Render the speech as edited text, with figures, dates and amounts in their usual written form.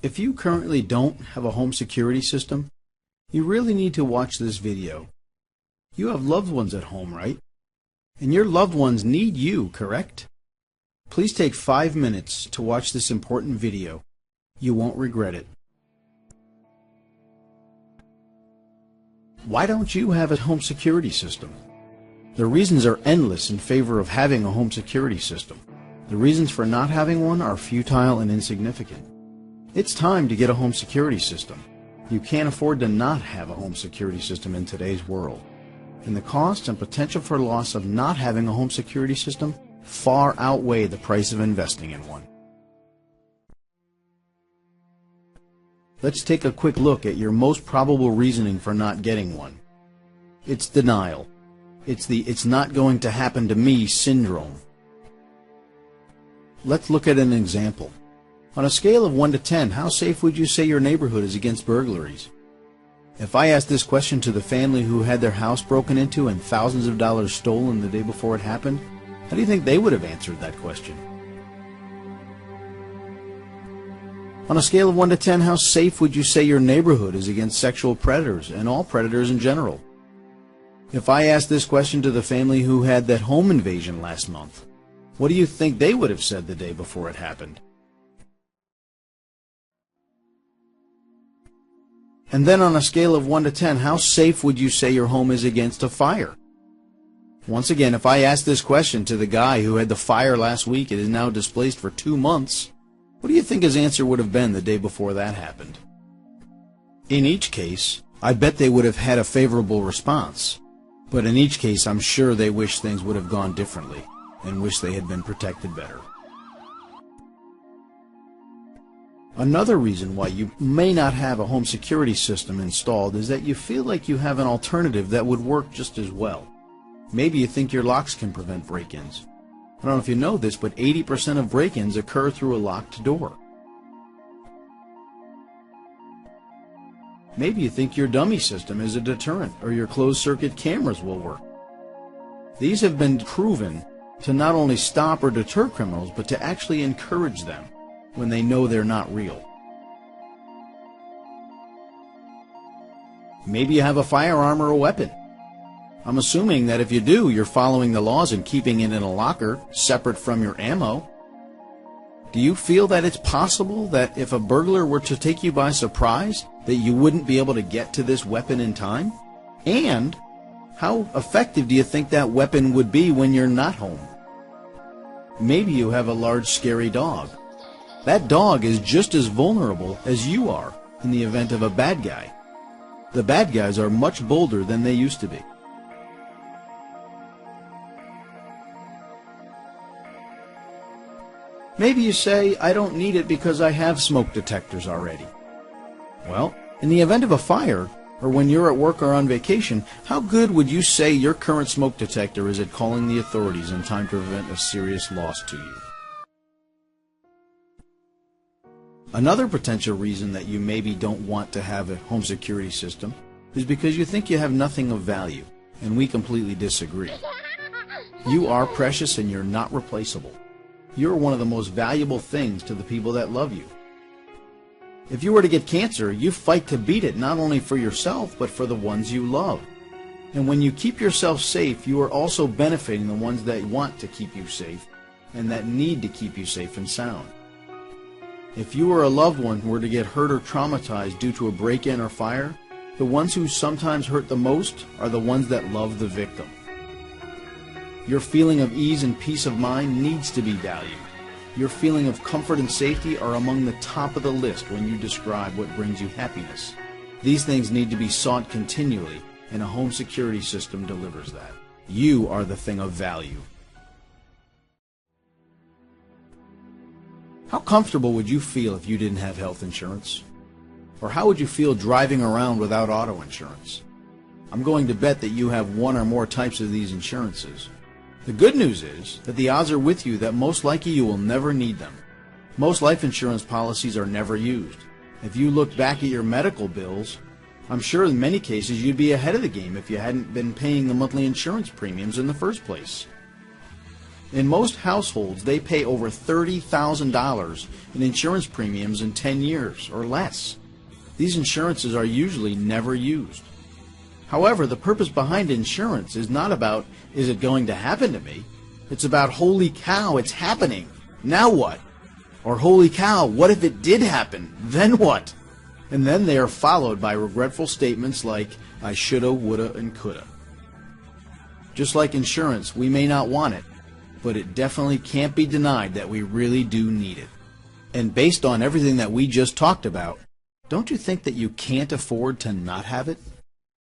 If you currently don't have a home security system, you really need to watch this video. You have loved ones at home, right? And your loved ones need you, correct? Please take 5 minutes to watch this important video. You won't regret it. Why don't you have a home security system? The reasons are endless in favor of having a home security system. The reasons for not having one are futile and insignificant. It's time to get a home security system. You can't afford to not have a home security system in today's world. And the cost and potential for loss of not having a home security system far outweigh the price of investing in one. Let's take a quick look at your most probable reasoning for not getting one. It's denial. It's the "it's not going to happen to me" syndrome. Let's look at an example. On a scale of 1 to 10, how safe would you say your neighborhood is against burglaries? If I asked this question to the family who had their house broken into and thousands of dollars stolen the day before it happened, how do you think they would have answered that question? On a scale of 1 to 10, how safe would you say your neighborhood is against sexual predators and all predators in general? If I asked this question to the family who had that home invasion last month, what do you think they would have said the day before it happened? And then on a scale of 1 to 10, how safe would you say your home is against a fire? Once again, if I asked this question to the guy who had the fire last week and is now displaced for 2 months, what do you think his answer would have been the day before that happened? In each case, I bet they would have had a favorable response. But in each case, I'm sure they wish things would have gone differently and wish they had been protected better. Another reason why you may not have a home security system installed is that you feel like you have an alternative that would work just as well. Maybe you think your locks can prevent break-ins. I don't know if you know this, but 80% of break-ins occur through a locked door. Maybe you think your dummy system is a deterrent, or your closed-circuit cameras will work. These have been proven to not only stop or deter criminals, but to actually encourage them when they know they're not real. Maybe you have a firearm or a weapon. I'm assuming that if you do, you're following the laws and keeping it in a locker separate from your ammo. Do you feel that it's possible that if a burglar were to take you by surprise, that you wouldn't be able to get to this weapon in time? And how effective do you think that weapon would be when you're not home? Maybe you have a large, scary dog. That dog is just as vulnerable as you are in the event of a bad guy. The bad guys are much bolder than they used to be. Maybe you say, I don't need it because I have smoke detectors already. Well, in the event of a fire, or when you're at work or on vacation, how good would you say your current smoke detector is at calling the authorities in time to prevent a serious loss to you? Another potential reason that you maybe don't want to have a home security system is because you think you have nothing of value, and we completely disagree. You are precious and you're not replaceable. You're one of the most valuable things to the people that love you. If you were to get cancer, you fight to beat it not only for yourself, but for the ones you love. And when you keep yourself safe, you are also benefiting the ones that want to keep you safe and that need to keep you safe and sound. If you or a loved one were to get hurt or traumatized due to a break-in or fire, the ones who sometimes hurt the most are the ones that love the victim. Your feeling of ease and peace of mind needs to be valued. Your feeling of comfort and safety are among the top of the list when you describe what brings you happiness. These things need to be sought continually, and a home security system delivers that. You are the thing of value. How comfortable would you feel if you didn't have health insurance? Or how would you feel driving around without auto insurance? I'm going to bet that you have one or more types of these insurances. The good news is that the odds are with you that most likely you will never need them. Most life insurance policies are never used. If you look back at your medical bills, I'm sure in many cases you'd be ahead of the game if you hadn't been paying the monthly insurance premiums in the first place. In most households, they pay over $30,000 in insurance premiums in 10 years or less. These insurances are usually never used. However, the purpose behind insurance is not about, is it going to happen to me? It's about, holy cow, it's happening. Now what? Or, holy cow, what if it did happen? Then what? And then they are followed by regretful statements like, I shoulda, woulda, and coulda. Just like insurance, we may not want it, but it definitely can't be denied that we really do need it. And based on everything that we just talked about, don't you think that you can't afford to not have it?